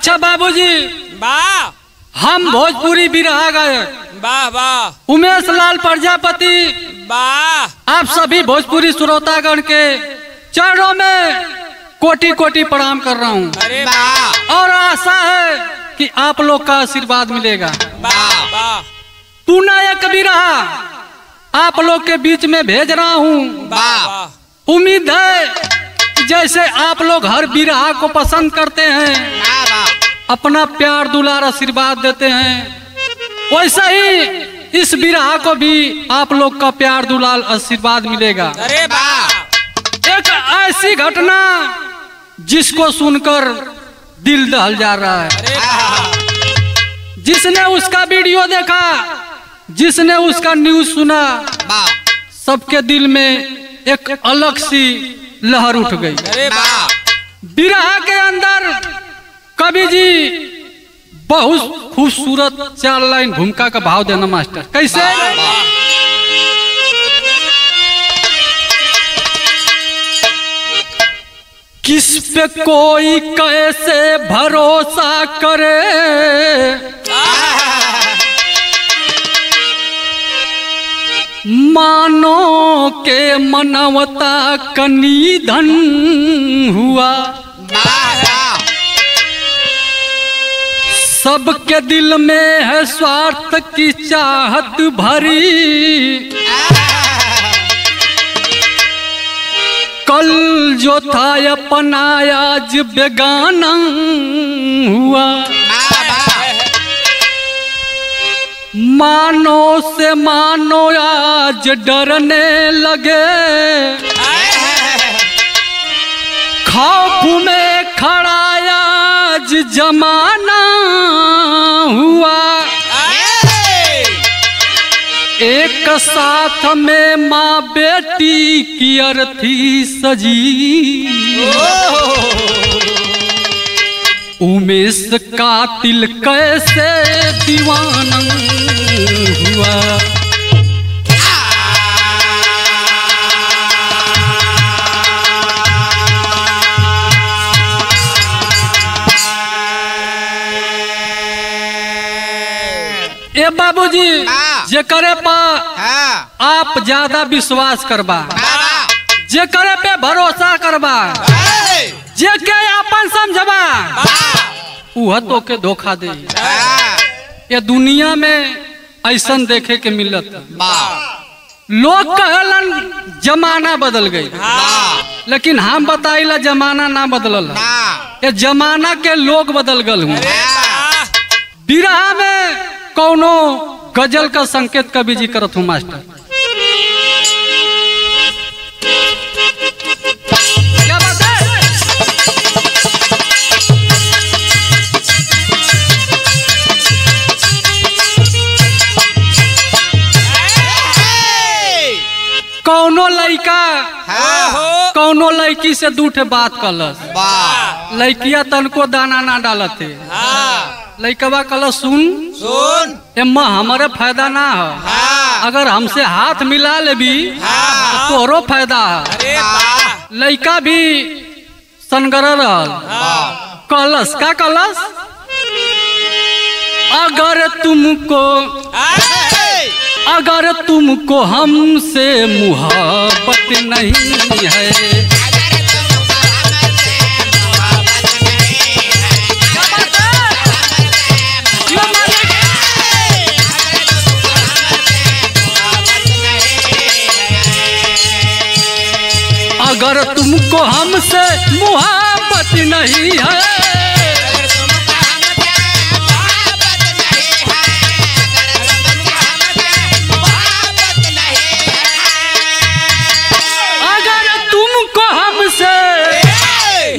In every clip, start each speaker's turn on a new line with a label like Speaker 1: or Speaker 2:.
Speaker 1: अच्छा बाबूजी,
Speaker 2: वाह,
Speaker 1: हम भोजपुरी बिरहा गायक
Speaker 2: वाह वाह,
Speaker 1: उमेश लाल प्रजापति
Speaker 2: वाह,
Speaker 1: आप सभी भोजपुरी श्रोतागण के चरणों में कोटि कोटि प्रणाम कर रहा हूँ।
Speaker 2: अरे वाह,
Speaker 1: और आशा है कि आप लोग का आशीर्वाद मिलेगा।
Speaker 2: वाह वाह,
Speaker 1: पुनः एक बिरहा आप लोग के बीच में भेज रहा हूँ।
Speaker 2: वाह वाह,
Speaker 1: उम्मीद है कि जैसे आप लोग हर बिरहा को पसंद करते हैं, अपना प्यार दुलार आशीर्वाद देते हैं, वैसा ही इस बिरहा को भी आप लोग का प्यार दुलार आशीर्वाद मिलेगा।
Speaker 2: अरे वाह,
Speaker 1: एक ऐसी घटना जिसको सुनकर दिल दहल जा रहा है।
Speaker 2: अरे वाह,
Speaker 1: जिसने उसका वीडियो देखा, जिसने उसका न्यूज सुना, सबके दिल में एक अलग सी लहर उठ गई।
Speaker 2: अरे वाह,
Speaker 1: बिरहा के अंदर कवि जी बहुत खूबसूरत 4 लाइन भूमिका का भाव देना मास्टर। कैसे? किस पे कोई कैसे भरोसा करे, मानो के मनवता का निधन हुआ। सबके दिल में है स्वार्थ की चाहत भरी, कल जो था अपना आज बेगाना हुआ। मानो से मानो आज डरने लगे, खौफ में खड़ा आज जमाना हुआ। एक साथ में माँ बेटी की अर्थी सजी, उमेश कातिल कैसे दीवाना हुआ। ए बाबूजी, जे करे पा आप ज्यादा विश्वास करबा, जे करे पे भरोसा करबा, जे के अपन समझबा, वह तो के धोखा दे। ये दुनिया में ऐसा देखे के मिलत। लोग कहलन जमाना बदल गई, लेकिन हम बताइला जमाना ना बदलल, ये जमाना के लोग बदल गल हूँ। बिरहा में कौनो गजल का संकेत कवि जी करत हूँ मास्टर। क्या बात है? कौनो लड़का कौनो लड़की से दूठे बात कलस, लड़किया तनको दाना ना डालत है। लड़कवा कल सुन एम्मा हमारे फायदा ना है, अगर हमसे हाथ मिला लेबी तो तोरो फायदा है। लड़का भी सनगर रहल, कलस का कलस, अगर तुमको हमसे मुहब्बत नहीं है, अगर तुमको हमसे मुहब्बत नहीं है, अगर तुमको हमसे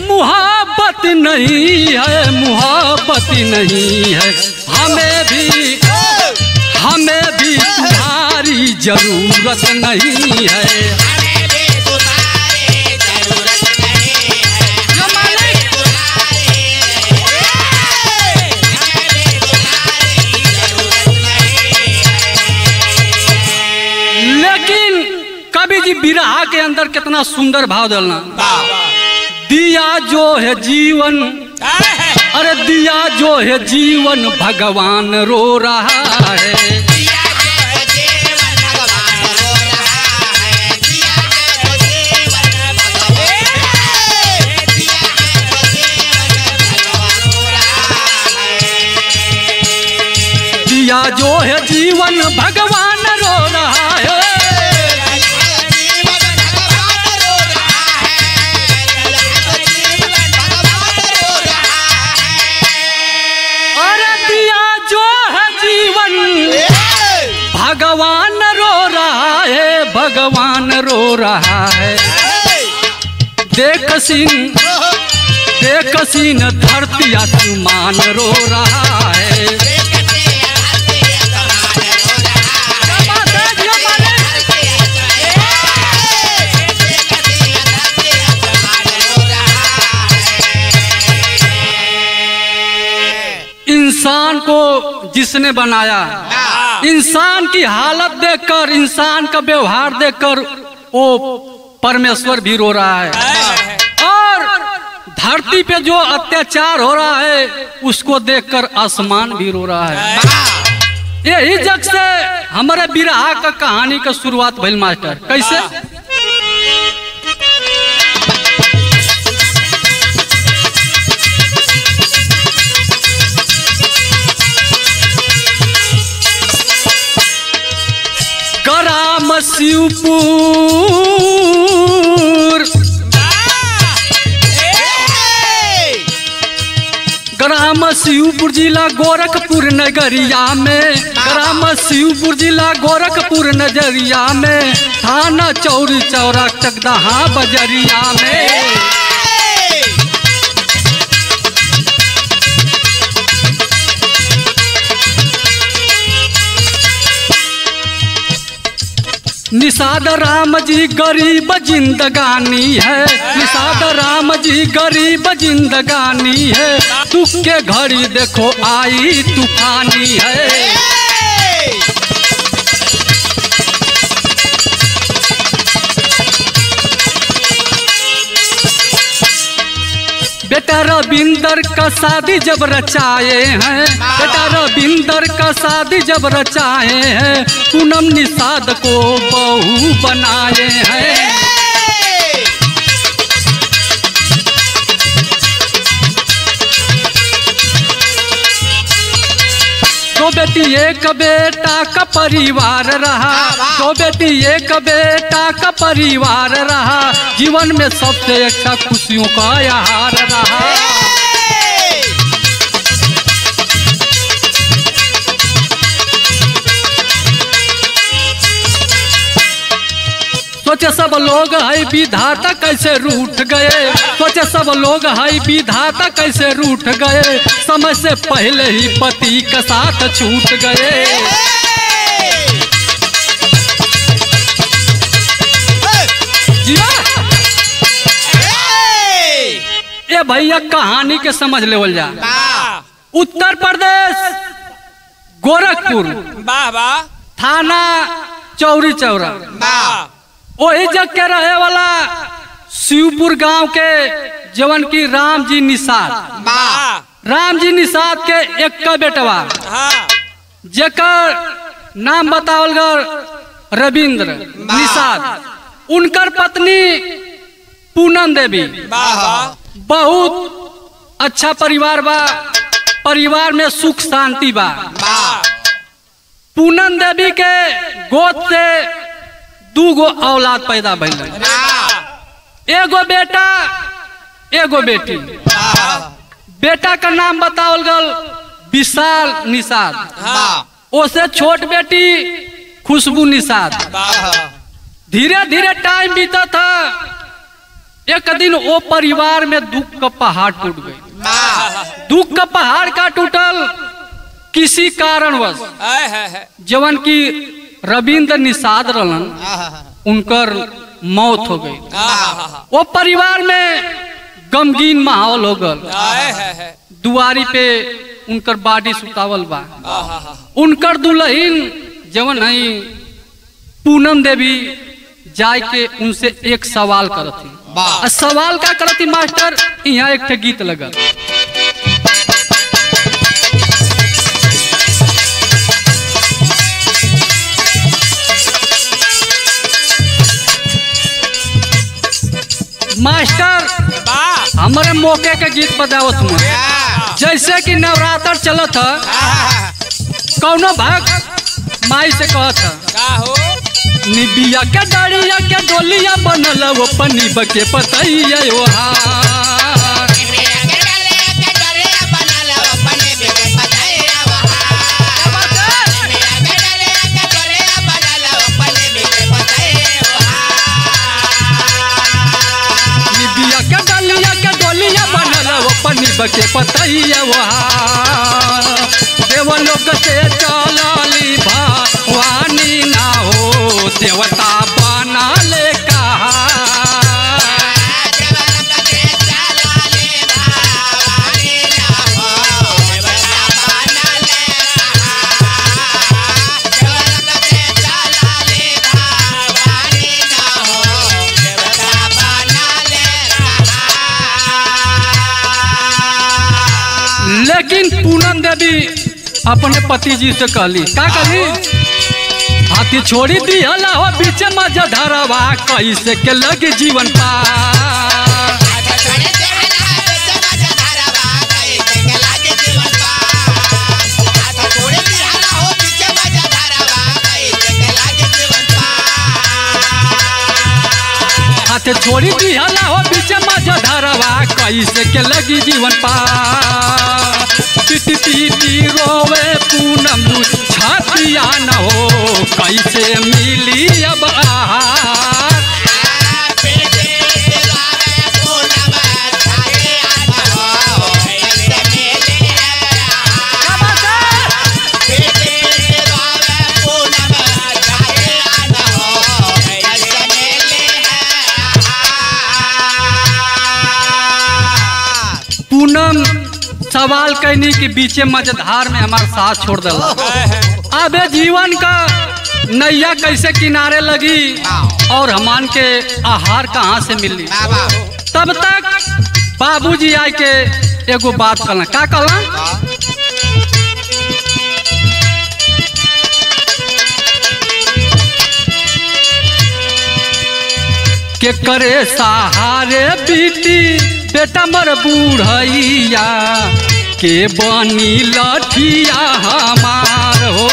Speaker 1: मुहब्बत नहीं है, मुहब्बत नहीं है, हमें भी तुम्हारी जरूरत नहीं है। कवि जी बिरहा के अंदर कितना सुंदर भाव डालना। दिया जो है जीवन अरे दिया जो है जीवन भगवान रो रहा है। दिया जो है जीवन भगवान रो रहा है। अरे दिया जो है जीवन भगवान रो रहा है, भगवान रो रहा है। देख सीन धरती आसमान रो रहा है। इंसान को जिसने बनाया, इंसान की हालत देखकर, इंसान का व्यवहार देखकर वो परमेश्वर भी रो रहा है। और धरती पे जो अत्याचार हो रहा है उसको देखकर आसमान भी रो रहा है। यही जग से हमारे बिरहा का कहानी का शुरुआत भइल मास्टर। कैसे? ग्राम शिवपुर, ग्राम शिवपुर जिला गोरखपुर नगरिया में, ग्राम शिवपुर जिला गोरखपुर नगरिया में, थाना चौरी चौरा चकदहा बजरिया में। निषाद राम जी गरीब जिंदगानी है, निषाद राम जी गरीब जिंदगानी है। दुख के घड़ी देखो आई तूफानी है। बेटा रविंदर का शादी जब रचाए हैं, बेटा रविंदर का शादी जब रचाए हैं, पूनम निषाद को बहू बनाए हैं। दो बेटी एक बेटा का परिवार रहा, दो बेटी एक बेटा का परिवार रहा, जीवन में सबसे अच्छा खुशियों का आहार रहा। सोचे सब लोग है विधाता कैसे रूठ गए, सोचे सब लोग है विधाता कैसे रूठ गए, समय से पहले ही पति का साथ छूट गए। ये भैया कहानी के समझ लेवल जा। उत्तर प्रदेश गोरखपुर, थाना चौरी चौरा, वही जग के रहे वाला शिवपुर गांव के जवन की राम जी निषाद, राम जी निषाद के एक का बेटवा जेकर नाम बतावल गल रविंद्र निषाद, उनकर पत्नी पूनम देवी। बहुत अच्छा परिवार बा, परिवार में सुख शांति बा। पूनम देवी के गोद से 2 औलाद पैदा भइल, एगो बेटा एगो बेटी। बेटा का नाम बतावल गल विशाल निषाद, ओसे छोट बेटी खुशबू निषाद। धीरे धीरे टाइम बीता था, एक दिन वो परिवार में दुख का पहाड़ टूट गई। दुख का पहाड़ का टूटल किसी कारणवश, जवन की रविंद्र निषाद रहलन, उनकर मौत हो गई। वो परिवार में गमगीन माहौल हो गल। दुआरी पे उनकर बाडी सुतावल बा। उनकर दुल्हन जवन है पूनम देवी जाय के उनसे एक सवाल करती। सवाल का करती मास्टर, यहाँ एक गीत लगा। मास्टर
Speaker 2: वाह
Speaker 1: हमारे मौके के गीत बजावत हूँ। जैसे कि नवरात्र चलत है, कौनो भक्त माई से कहत है
Speaker 2: का हो
Speaker 1: निबिया के डरिया के डोलिया बनल वो पनीब के पतैया ओहार। निबिया के डलिया के डोलिया बनल वो पनीब के पतैया ओहार। देवलोक से चलली भवानी ना हो देवता बना ले कहा। लेकिन पूनम देवी अपने पति जी से कहली का कहली हाथी छोड़ी दिहला हो बीच मजा धरवा कैसे के लगे जीवन पार। हाथे छोड़ी दिहला हो बीच मजा धरवा कैसे के लगी जीवन पार। पीटी पीटी रोवे पूनम छातिया न हो कैसे मिली अब आहार। पूनम सवाल कहनी कि बीचे मझधार में हमारा साथ छोड़ दिला। अब जीवन का नैया कैसे किनारे लगी और हमान के आहार कहाँ से मिली। तब तक बाबूजी आए के एगो बात कहला का कहला के करे सहारे बीती बेटा मर बूढ़ैया के बनी लठिया हमार हो।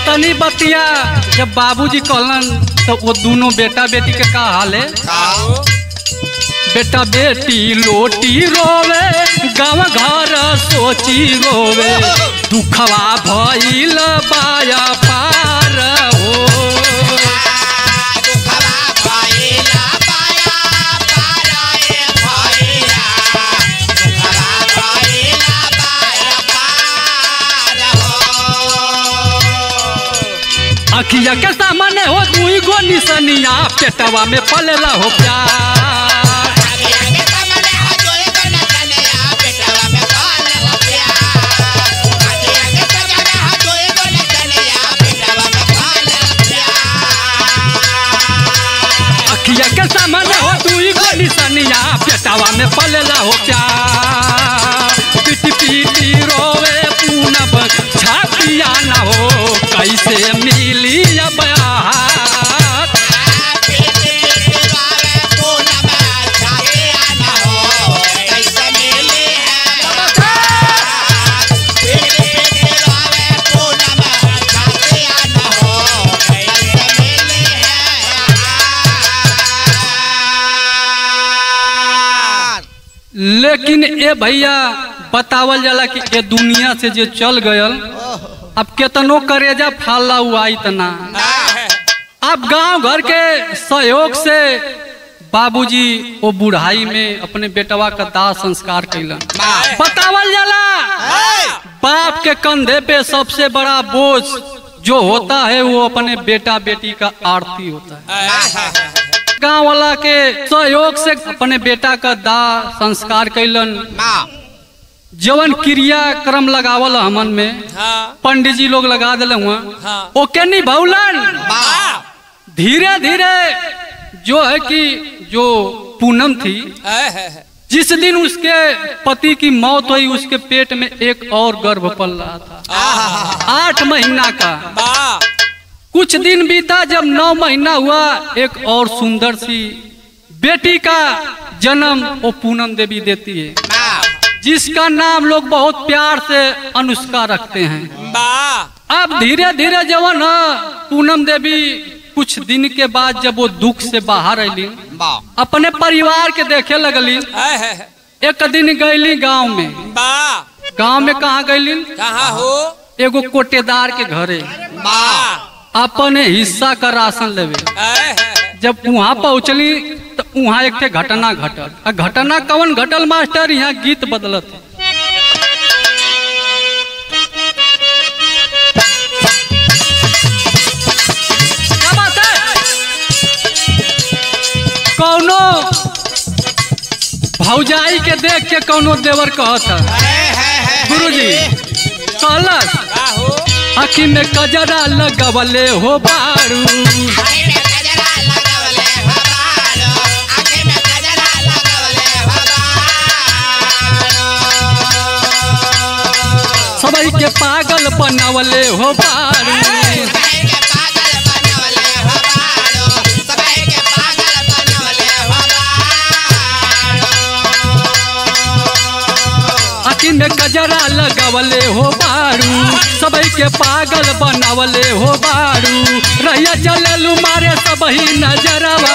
Speaker 1: तनी बतिया जब बाबूजी कहलन तो वो दोनों बेटा बेटी के का हाल है। बेटा बेटी लोटी रोवे गाँव घर सोची रोवे दुखवा भइल बाया पार हो। अखिया के सामने हो दुई गो निसनिया पेटवा में पलेला हो प्यार। अखिया के सामने हो दुई गो निसनिया पेटवा में पलेला हो प्यार। पीटी पीटी रोवे पूनम छातिया न हो कैसे मिली अब आहार। लेकिन ए भैया बतावल जाला कि ए दुनिया से जो चल गयल अब केतनो करेजा फाला हुआ इतना। अब गांव घर के सहयोग से बाबूजी वो बुढ़ाई में अपने बेटवा का दाह संस्कार कैलन। बतावल जाला बाप के कंधे पे सबसे बड़ा बोझ जो होता है वो अपने बेटा बेटी का आरती होता है। गाँव वाला के सहयोग से अपने बेटा का दाह संस्कार कैलन। जवन क्रियाक्रम लगावल हमन में पंडित जी लोग लगा दिले हुआ ओके नहीं भौलन। धीरे धीरे जो है कि जो पूनम थी जिस दिन उसके पति की मौत हुई उसके पेट में एक और गर्भ पल रहा था 8 महीना का। कुछ दिन बीता जब 9 महीना हुआ एक और सुंदर सी बेटी का जन्म वो पूनम देवी देती है जिसका नाम लोग बहुत प्यार से अनुष्का रखते हैं। अब धीरे धीरे जवन पूनम देवी कुछ दिन के बाद जब वो दुख से बाहर अली अपने परिवार के देखे लगली। एक दिन गईली गांव में। गांव में कहाँ गईली?
Speaker 2: कहाँ हो?
Speaker 1: एगो कोटेदार के घरे अपने हिस्सा का राशन लेवे। जब वहाँ पहुँचली तो वहाँ एक थे घटना घटल। घटना कौन घटल मास्टर? यहाँ गीत बदलत है। कौनो भौजाई के देख के कौनो देवर कहता गुरुजी कहलस आखी में कजरा लगवले हो बारू। सबई के पागल बनवले हो बारू। में कजरा लगवले हो बारू सबई के पागल बनवले हो बारू। रहिया चललू मारे सबही नजरवा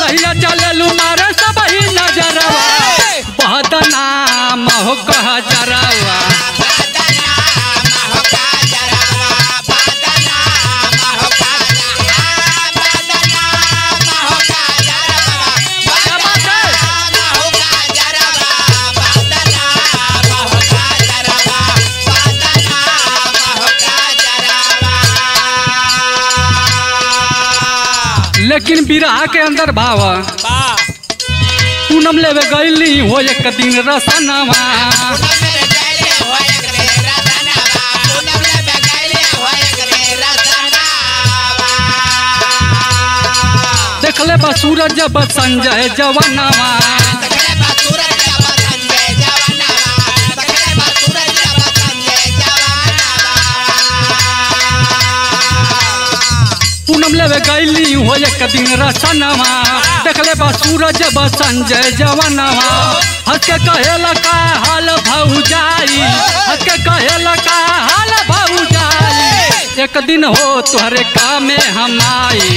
Speaker 1: रहिया चललू मारे सबही नजरवा बदनाम हो कह जरवा। लेकिन बिरहा के अंदर भावा पूनम लेवे गईली हो एक दिन रसनवा। देखले बा सूरज जब संजय जवनवा। पूनम लेवे गईली हो एक दिन रसनवा। देखले बा सूरज बा संजय जवनवा। हंस के कहेला का हाल भौजाई हंस के कहेला का हाल भौजाई। एक दिन हो तुहरे काम में हम आई।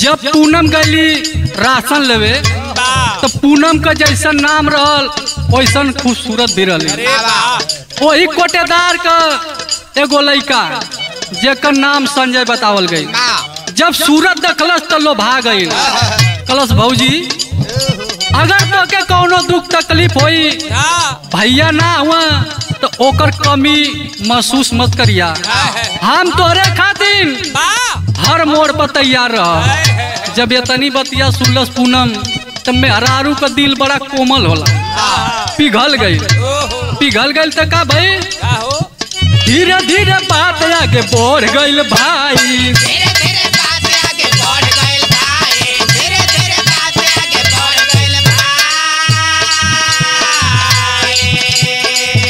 Speaker 1: जब पूनम गईली राशन लेवे तो पूनम का जैसा नाम रहल वैसन खूबसूरत भी रही। वही कोटेदार का एगो लड़का जेकर नाम संजय बतावल गई। जब सूरत देखलस तो लोभा गई। कलस भौजी अगर तो के कोनो दुख तकलीफ होई भैया ना हुआ तो ओकर कमी महसूस मत करिया। हम तोरे खातिर हर मोड़ पर तैयार रह। जब ये तनी बतिया सुनलस पूनम तब मेहरारू का दिल बड़ा कोमल होला। पिघल गई तो का भाई धीरे धीरे बात आगे बढ़ गई भाई।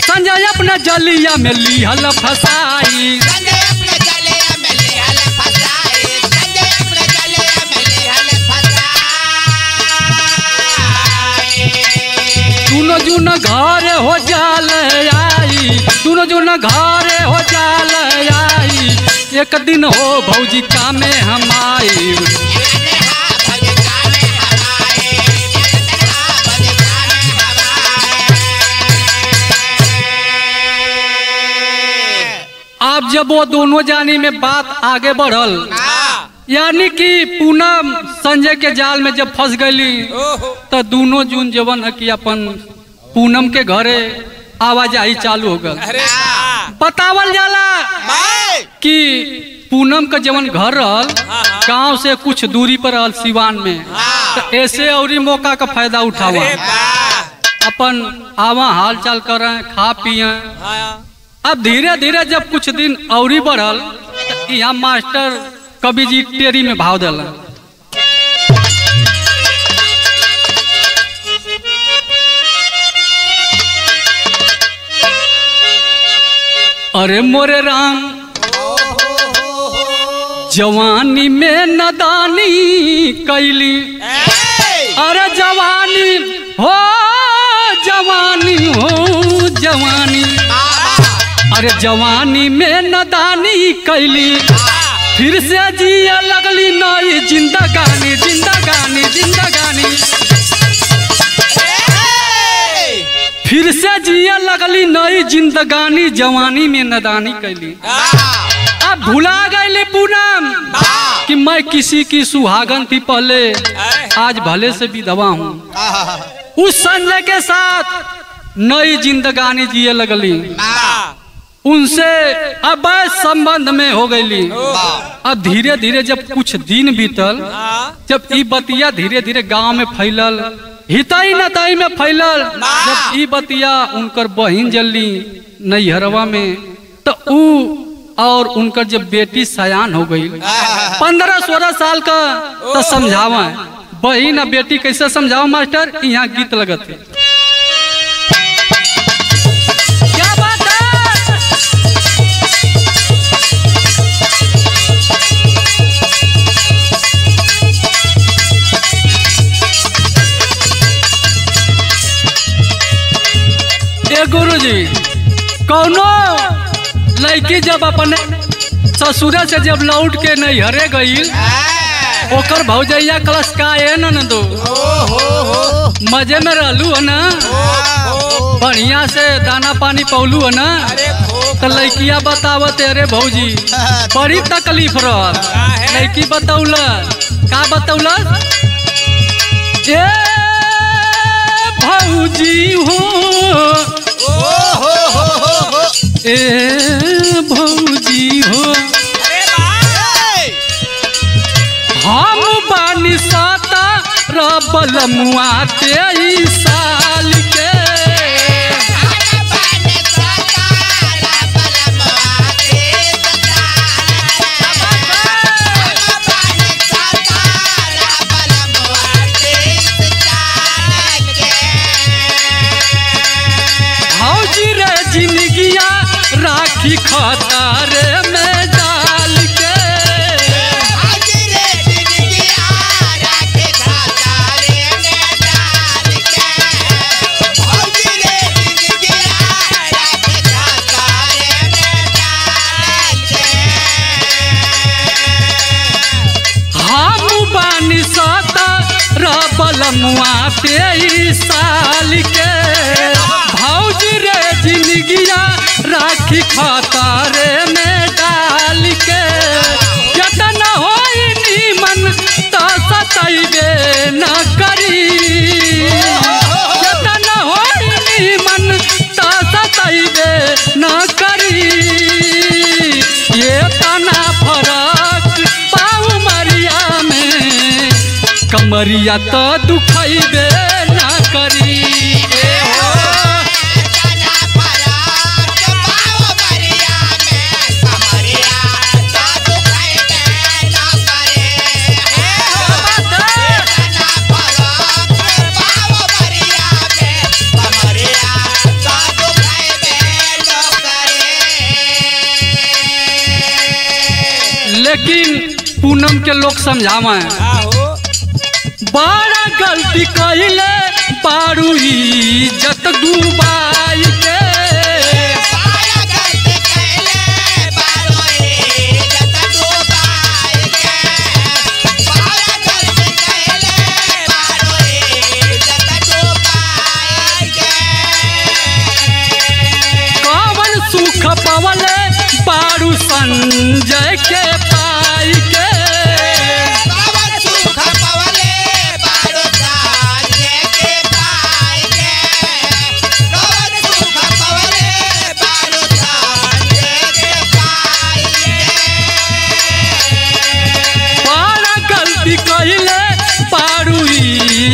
Speaker 1: संजय अपने जलिया में लिहल फसाई। दोनों जून घर हो जाल आई दोनों जून घर हो जाल आई। एक दिन हो भौजी काम में हम आई। अब जब वो दोनों जानी में बात आगे बढ़ल यानी कि पूनम संजय के जाल में जब फंस गई तो दोनों जून जवन है कि अपन पूनम के घरे आवाजाही चालू हो गल। बतावल जाला कि पूनम का जवन घर रहल गांव से कुछ दूरी पर रहल सिवान में, तो ऐसे और मौका का फायदा उठावा अपन आवा हाल चाल कर खा पिए। अब धीरे धीरे जब कुछ दिन और बढ़ल तो यहाँ मास्टर कवि जी टेरी में भाव दिल। अरे मोरे राम जवानी में नदानी कैली, अरे जवानी हो जवानी हो जवानी, अरे जवानी में नदानी कैली, फिर से जिया लगली नई जिंदगानी जिंदगानी जिंदगानी, फिर से जिया लगली नई जिंदगानी, जवानी में नदानी कैली। अब भुला गई पूनम कि मैं किसी की सुहागन थी पहले, आज भले से विधवा हूँ। उस संजय के साथ नई जिंदगानी जिए लगली, उनसे अब संबंध में हो गई। अब धीरे धीरे जब कुछ दिन बीतल, जब ई बतिया धीरे धीरे गांव में फैलल, हितई नतई में फैलल, जब ई बतिया उनकर बहिन जल्ली नैहरवा में, तो ऊ और उनकर जब बेटी सयान हो गई 15-16 साल का, तो समझावा बहिन और बेटी कैसे समझाओ मास्टर, यहाँ गीत लगत है। क्या बात है। ए गुरुजी, कौनो लड़की जब अपने ससुर से जब लौट के नैहरे गई, ओकर भौजैया क्लास का है न दो मजे में रहलू है ना, बढ़िया से दाना पानी पौलू है ना, तो लड़किया बतावत अरे भौजी बड़ी तकलीफ रहल। लड़की बतौल का बतौल, ए भौजी हो ए भौजी हो, हम बानी साता रबल मुआ 23 साल के, भौजी रे जिंदगिया राखी खतारे में डाल के, हम बानी साता रबल मुआ 23 साल के, भौजी रे जिंदगिया राखी खतारे में डाल के, जतन होई नीमन तो सतैबे न करी, जतन होई नीमन तो सतैबे न करी, ये तना फरक पाऊ मरिया में, कमरिया तो दुखैबे न करी। लेकिन पूनम के लोग समझावा बड़ा गलती कैले बारू इज्जत डूबाई के, कवन सुख पवले बारू संजय के पाई के,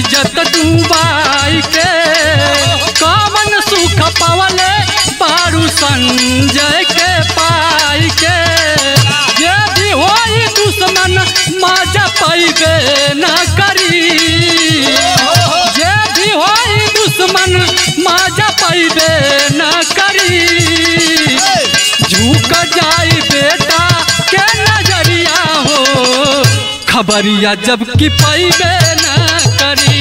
Speaker 1: इज्जत डूबाई के कौन सुख पवले बारू संजय के पाई के जे भी होई दुश्मन मजा पैबे न करी जे भी होई दुश्मन मजा पैबे न करी झुक जाई बेटा के नजरिया हो खबरिया जब की पैबे न करी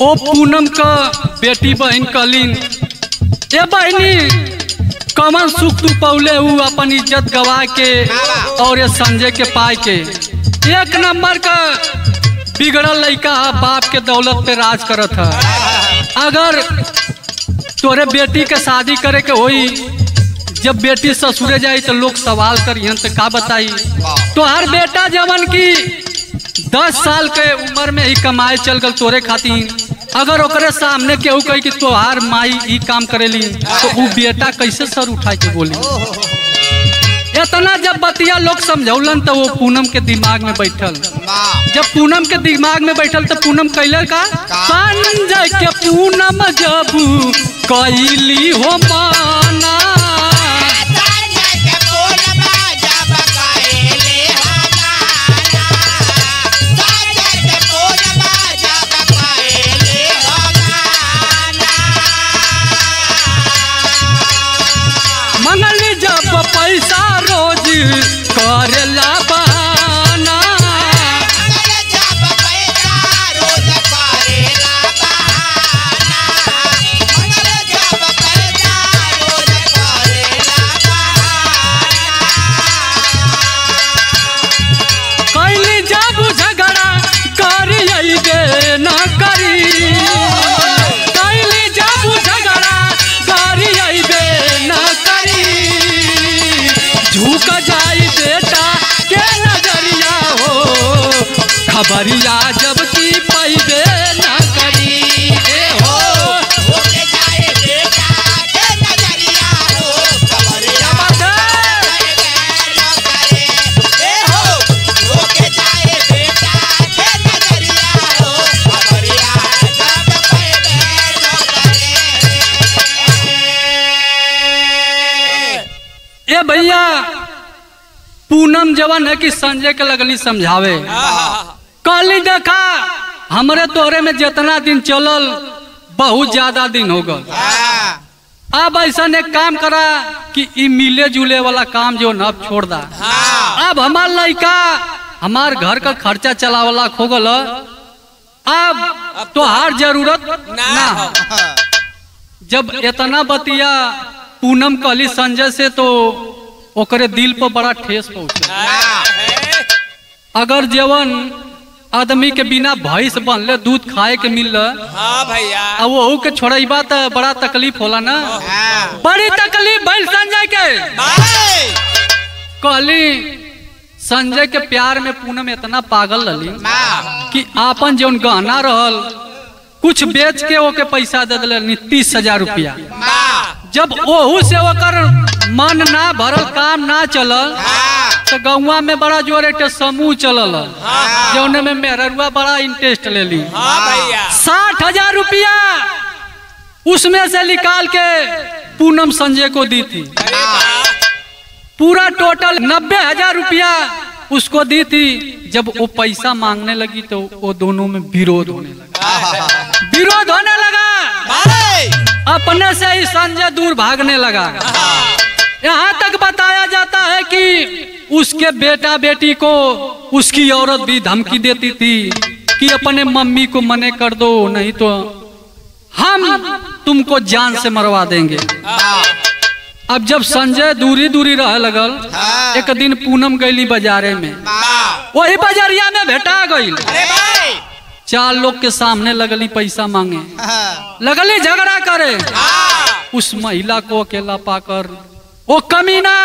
Speaker 1: ओ पूनम का बेटी बहन कलीन ए बहनी कमन सुख तू पौले हु अपन इज्जत गवा के और ये संजय के पाए के एक नंबर का बिगड़ल लड़का बाप के दौलत पे राज करत है। अगर तोरे बेटी के शादी करे के होई जब बेटी ससुरे जाई तो लोग सवाल करियन तो का बताई तो हर बेटा जवन की 10 साल के उम्र में ही कमाए चल गल तोरे खातिर अगर ओकरे सामने केहू कही कि तोहार माई ई काम करेली तो वो बेटा कैसे सर उठाए के बोली इतना जब बतिया लोग समझौलन तो वो पूनम के दिमाग में बैठल जब पूनम के दिमाग में बैठल तो पूनम कैले का संजय के पूनम जब कैली हो माना पैसा रोज करेला बहाना कैली जब झगड़ा करिए न करी कैली जब झगड़ा करिए न करी झुक जाई बेटा के नजरिया हो खबरिया जब की पैबे न करी हो जाए बेटा के नजरिया हो खबरिया जाए बेटा के नजरिया हो खबरिया जब पैबे न ए भैया पूनम जवन है कि संजय के लगली समझावे कहली देखा हमरे तोहरे में जितना दिन चलल बहुत ज्यादा दिन हो गल अब ऐसा एक काम करा कि ई मिले जुले वाला काम जो न छोड़ दा अब हमार लड़का हमार घर का खर्चा चलावला खो गल अब तोहार जरूरत ना हो जब इतना बतिया पूनम कहली संजय से तो ओकरे दिल पर बड़ा ठेस पहुंचे अगर जीवन आदमी के बिना भैंस बनले दूध खाए के मिल अब वहू के छोड़बा तो बड़ा तकलीफ होला ना बड़ी तकलीफ भइल संजय के कहली संजय के प्यार में पूनम इतना पागल रही कि आपन जो गहना रहल कुछ बेच के ओके पैसा दे दिले 30,000 रुपया जब ओहू से ओकर मन ना भरल काम ना चलल तो गौवा में बड़ा जोर एक समूह चलल जौने में मेहरुआ बड़ा इंटरेस्ट ले ली 60,000 रुपया उसमें से निकाल के पूनम संजय को दी थी पूरा टोटल 90,000 रुपया उसको दी थी जब वो पैसा मांगने लगी तो वो दोनों में विरोध होने लगा अपने से ही संजय दूर भागने लगा यहाँ तक बताया जाता है कि उसके बेटा बेटी को उसकी औरत भी धमकी देती थी कि अपने मम्मी को मने कर दो नहीं तो हम तुमको जान से मरवा देंगे। अब जब संजय दूरी दूरी रह लगल एक दिन पूनम गईली बाजारे में वही बाजारिया में भेटा गई 4 लोग के सामने लगली पैसा मांगे लगली झगड़ा करे उस महिला को अकेला पाकर वो कमीना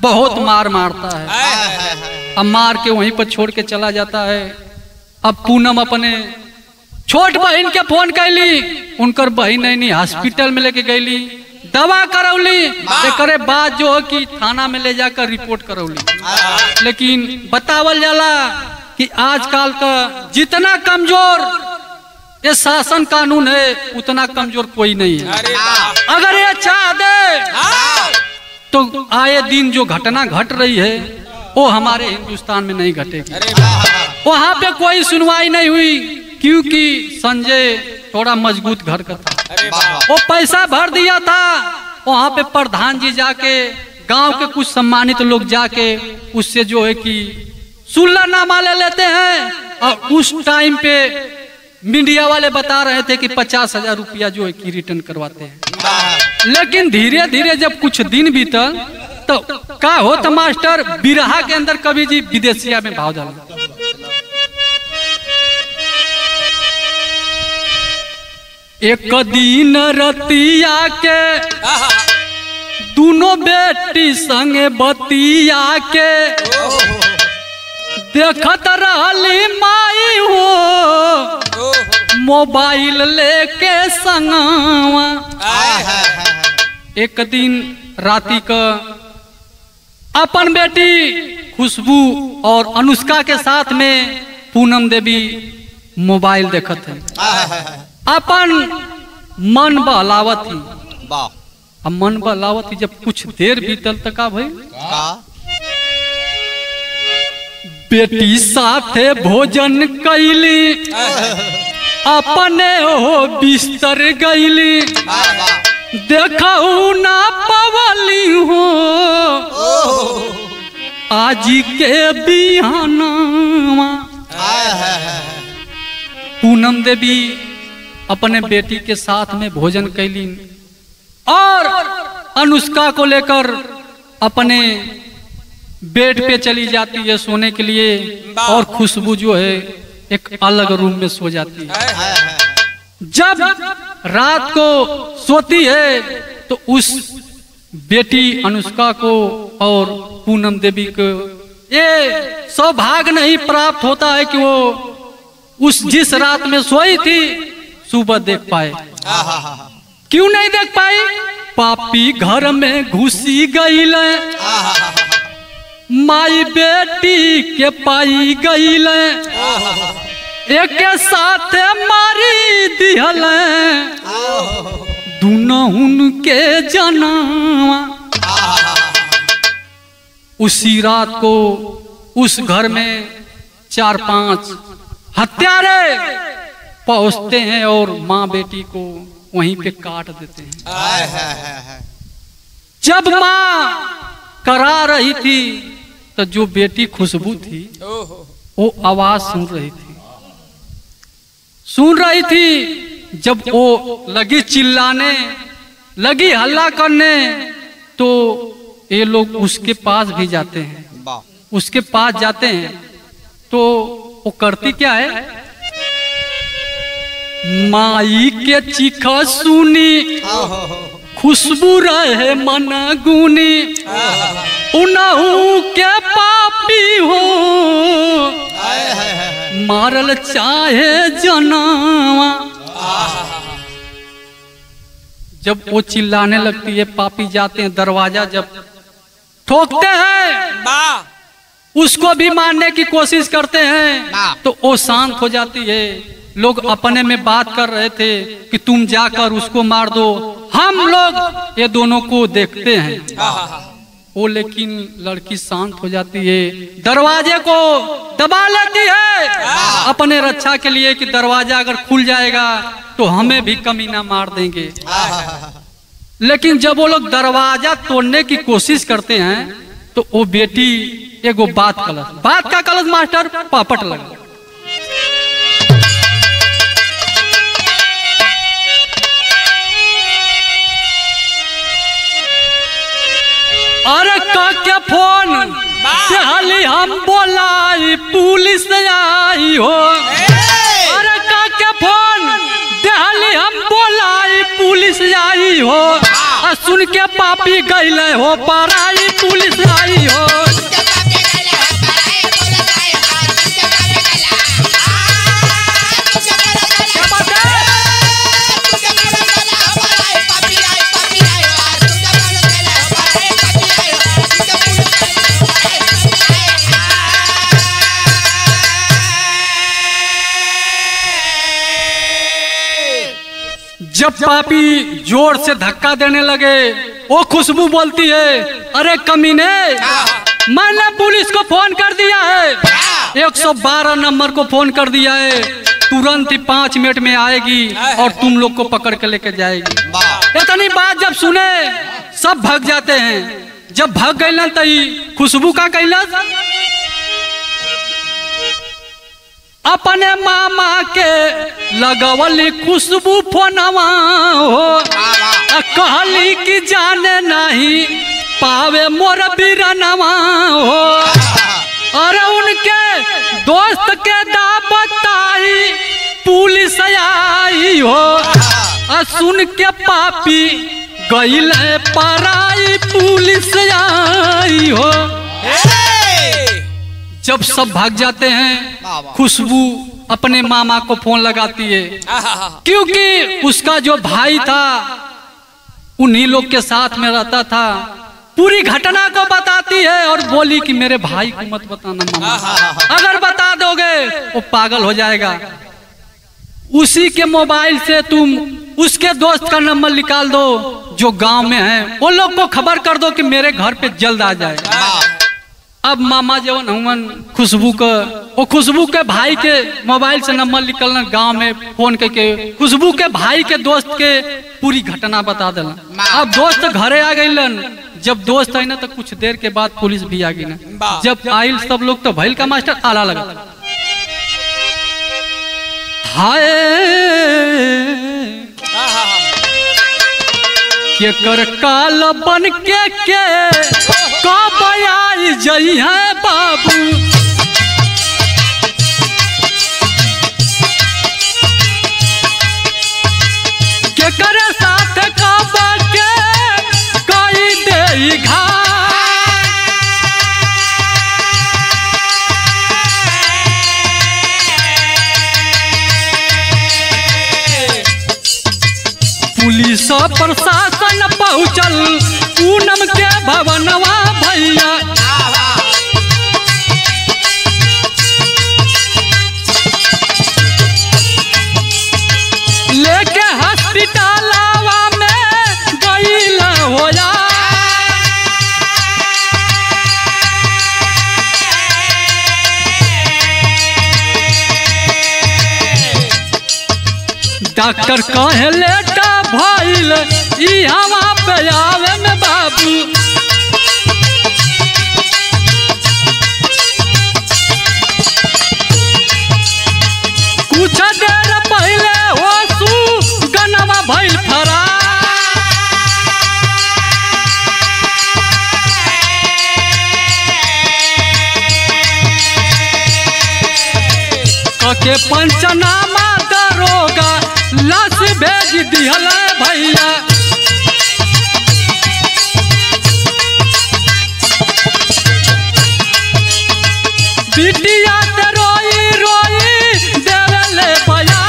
Speaker 1: बहुत मार मारता है। अब मार के वहीं पर छोड़ के चला जाता है। अब पूनम अपने छोट बहन के फोन कैली, उनकर बहन नहीं हॉस्पिटल में लेके गईली, दवा करौली, करे बात जो है कि थाना में ले जाकर रिपोर्ट करौली। लेकिन बतावल जाला कि आजकल का जितना कमजोर ये शासन कानून है उतना कमजोर कोई नहीं है। अगर ये चाह दे तो आए दिन जो घटना घट रही है वो हमारे हिंदुस्तान में नहीं घटेगी। वहां पे कोई सुनवाई नहीं हुई क्योंकि संजय थोड़ा मजबूत घर का था, वो पैसा भर दिया था। वहां पे प्रधान जी जाके गांव के कुछ सम्मानित लोग जाके उससे जो है कि सुलहनामा ले लेते हैं। और उस टाइम पे मीडिया वाले बता रहे थे कि 50,000 रुपया जो है कि रिटर्न करवाते हैं। लेकिन धीरे धीरे जब कुछ दिन बीतल तो का होता मास्टर, बिरहा के अंदर कवि जी विदेशिया में भाव डाला। एक दिन रतिया के दोनों बेटी संगे बतिया के देखत रहली माई हो मोबाइल लेके संगवा। एक दिन राती का अपन बेटी खुशबू और अनुष्का के साथ में पूनम देवी मोबाइल देखत है। अपन मन बहलावत ही, अब मन बहलावत ही जब कुछ देर बीतल तक का भाई बेटी साथे भोजन कैली, अपने हो बिस्तर गईली, देखऊ ना पवली हो आज के बिहानवा। पूनम देवी अपने बेटी के साथ में भोजन कैली और अनुष्का को लेकर अपने बेड पे चली जाती है सोने के लिए, और खुशबू जो है एक अलग रूम में सो जाती है। जब रात को सोती है तो उस बेटी अनुष्का को और पूनम देवी को ये सौभाग्य नहीं प्राप्त होता है कि वो उस जिस रात में सोई थी सुबह देख पाए। क्यों नहीं देख पाई? पापी घर में घुसी गईल, माई बेटी के पाई गईल, एक साथ मारी दिहल दुनहुन के जनावा। उसी रात को उस घर में 4-5 हत्यारे पहुंचते हैं और माँ बेटी को वहीं पे काट देते हैं। जब माँ करा रही थी तो जो बेटी खुशबू थी वो आवाज सुन रही थी। जब वो लगी चिल्लाने, लगी हल्ला करने, तो ये लोग उसके पास भी जाते हैं। उसके पास जाते हैं तो वो करती क्या है, माई के चीखा सुनी खुशबू रहे मन गुनी, उनहु के पापी हो मारल चाहे जनावा। जब वो चिल्लाने लगती है, पापी जाते हैं, दरवाजा जब ठोकते हैं, उसको भी मारने की कोशिश करते हैं, तो वो शांत हो जाती है। लोग अपने में बात कर रहे थे कि तुम जाकर उसको मार दो, हम लोग ये दोनों को देखते हैं। वो लेकिन लड़की शांत हो जाती है, दरवाजे को दबा लेती है अपने रक्षा के लिए कि दरवाजा अगर खुल जाएगा तो हमें भी कमीना मार देंगे। लेकिन जब वो लोग दरवाजा तोड़ने की कोशिश करते हैं तो वो बेटी एगो बात का कलश मास्टर पापट लगा। अरे काके फोन देहली हम बोलाई पुलिस आई हो। अरे काके फोन देहली हम बोलाई पुलिस आई हो। सुन के पापी गईले हो पराई पुलिस आई जब पापी जोर से धक्का देने लगे, वो खुशबू बोलती है, अरे कमीने, मैंने पुलिस को फोन कर दिया है, 112 नंबर को फोन कर दिया है, तुरंत ही 5 मिनट में आएगी और तुम लोग को पकड़ के लेके जाएगी। इतनी बात जब सुने सब भाग जाते हैं। जब भाग गई ना तो खुशबू का कैला, अपने मामा के लगवली खुशबू फोनवा हो, कहली कि जाने नहीं पावे मोर बिरनवा हो। अरे उनके दोस्त के बताई पुलिस आई हो, सुन के पापी गईल पराई पुलिस आई हो। जब सब भाग जाते हैं, खुशबू अपने मामा को फोन लगाती है, क्योंकि उसका जो भाई था उन्हीं लोग के साथ में रहता था। पूरी घटना को बताती है और बोली कि मेरे भाई को मत बताना मामा, अगर बता दोगे वो पागल हो जाएगा। उसी के मोबाइल से तुम उसके दोस्त का नंबर निकाल दो जो गांव में है, वो लोग को खबर कर दो कि मेरे घर पे जल्द आ जाए। अब मामा जवन हुवन खुशबू का, वो खुशबू के भाई के मोबाइल से नंबर निकलना, गांव में फोन करके खुशबू के भाई के दोस्त के पूरी घटना बता देना। अब दोस्त घरे आ गईलन। जब दोस्त आई ना तो कुछ देर के बाद पुलिस भी आ गई ना। जब आइल सब लोग तो भैल का मास्टर आला लगा, हाय के कर काल बन के कब आई जई है बाबू, के करे साथ कब के कई दे घा। पुलिस प्रशासन पहुंचल पूनम के भवनवा भैया, लेके हॉस्पिटलवा में गईल होया। डॉक्टर कहे लेटा भइल ई हवा पे आवे में बाबू, कुछ देर पहले हो सू गनवा भइल फरा। कके पंचनामा दरोगा लाश भेज दिहल भैया, बिटिया ते रोई रोई देवले बया।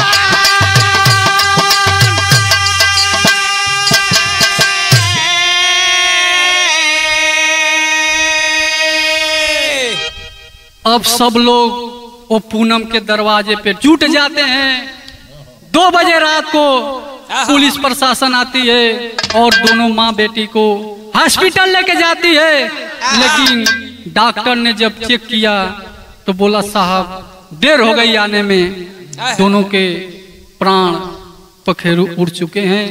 Speaker 1: अब सब लोग वो पूनम के दरवाजे पे जुट जाते हैं। 2 बजे रात को पुलिस प्रशासन आती है और दोनों माँ बेटी को हॉस्पिटल लेके जाती है। लेकिन डॉक्टर ने जब चेक किया तो बोला साहब देर हो गई आने में, दोनों के प्राण पखेरु उड़ चुके हैं,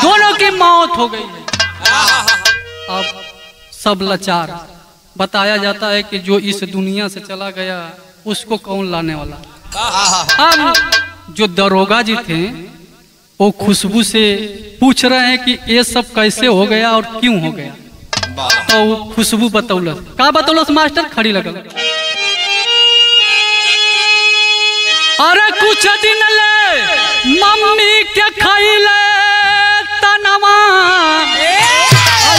Speaker 1: दोनों की मौत हो गई है। अब सब लाचार। बताया जाता है कि जो इस दुनिया से चला गया उसको कौन लाने वाला। अब जो दरोगा जी थे वो खुशबू से पूछ रहे हैं कि ये सब कैसे हो गया और क्यों हो गया। तो खुशबू बतौलस का बतौलस मास्टर खड़ी लगल। अरे कुछ दिन ले मम्मी के खैले तनवा,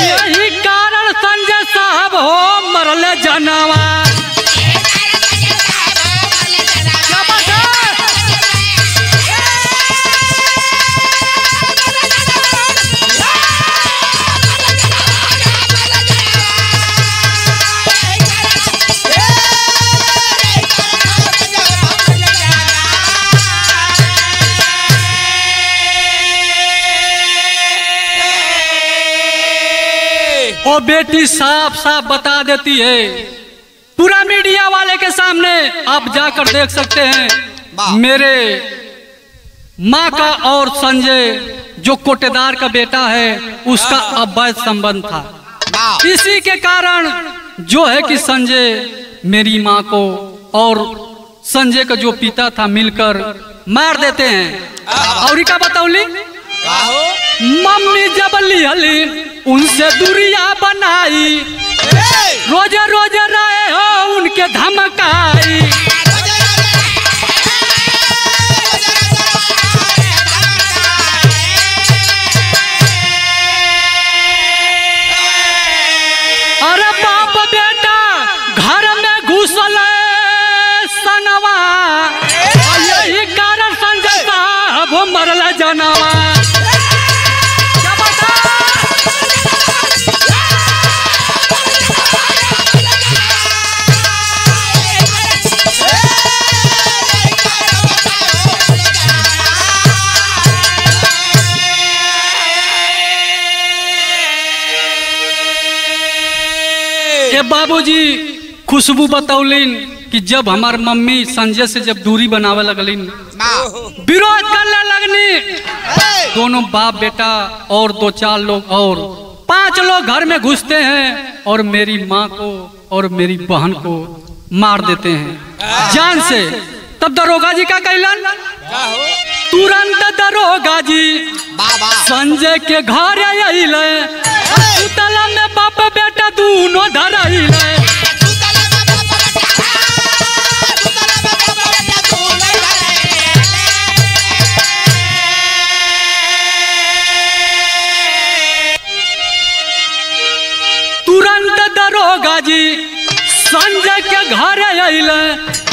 Speaker 1: यही कारण संजय साहब हो मरले जनवा। और बेटी साफ साफ बता देती है, पूरा मीडिया वाले के सामने आप जाकर देख सकते हैं। मेरे माँ का और संजय जो कोटेदार का बेटा है उसका अवैध संबंध था। इसी के कारण जो है कि संजय मेरी माँ को और संजय का जो पिता था मिलकर मार देते हैं। और क्या बताऊली, मम्मी जब लिहली उनसे दूरिया बनाई, रोजे रोजे रहे हो उनके धमकाई। अरे बाप बेटा घर में घुसल सनवा, यही कारण संजय साहब मरल जनवा। बाबूजी खुशबू बतौलिन कि जब हमार मम्मी संजय से जब दूरी बनावे लगलिन, विरोध करने लगनी, दोनों बाप बेटा और 2-4 लोग और 5 लोग घर में घुसते हैं और मेरी माँ को और मेरी बहन को मार देते हैं जान से। तब दरोगा जी का कहलन, तुरंत दरोगा जी संजय के घर आइले, सुतला में बाप बेटा दोनों धराइले। तुरंत दरोगा जी संजय के घर आइले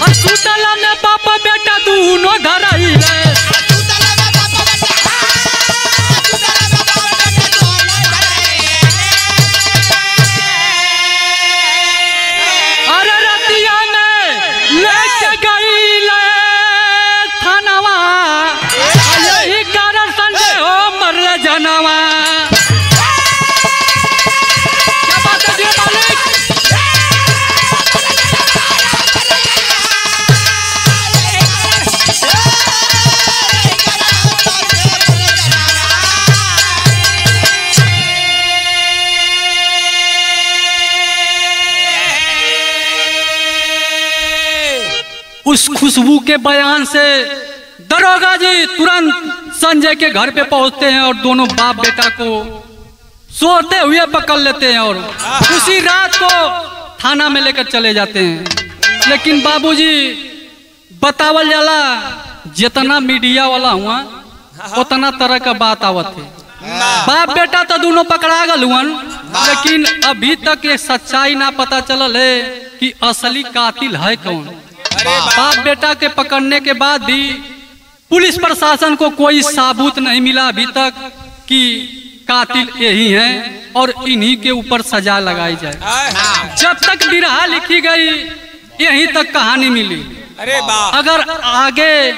Speaker 1: और सुतला में बाप बेटा दोनों धराइले। उस खुशबू के बयान से दरोगा जी तुरंत संजय के घर पे पहुंचते हैं और दोनों बाप बेटा को सोते हुए पकड़ लेते हैं और उसी रात को थाना में लेकर चले जाते हैं। लेकिन बाबूजी बतावल जाला, जितना मीडिया वाला हुआ उतना तरह का बात आवत है। बाप बेटा तो दोनों पकड़ा गल हुआ, लेकिन अभी तक ये सच्चाई ना पता चलल है कि असली कातिल है कौन। बाप बेटा के पकड़ने के बाद भी पुलिस प्रशासन को कोई सबूत नहीं मिला अभी तक कि कातिल यही हैं और इन्हीं के ऊपर सजा लगाई जाए। जब तक बिरहा लिखी गई यहीं तक कहानी मिली। अगर आगे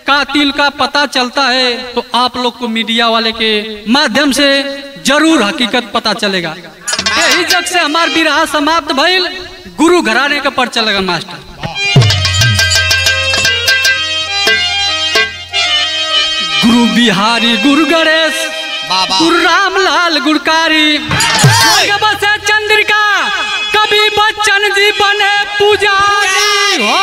Speaker 1: कातिल का पता चलता है तो आप लोग को मीडिया वाले के माध्यम से जरूर हकीकत पता चलेगा। यही जग से हमार बिरहा समाप्त भइल। गुरु घराने का पर्चा लगा मास्टर। गुरु बिहारी, गुरु गणेश, गुरु रामलाल गुरकारी, बसे चंद्रिका, कभी बच्चन जी बने पुजारी हो।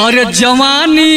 Speaker 1: अरे जवानी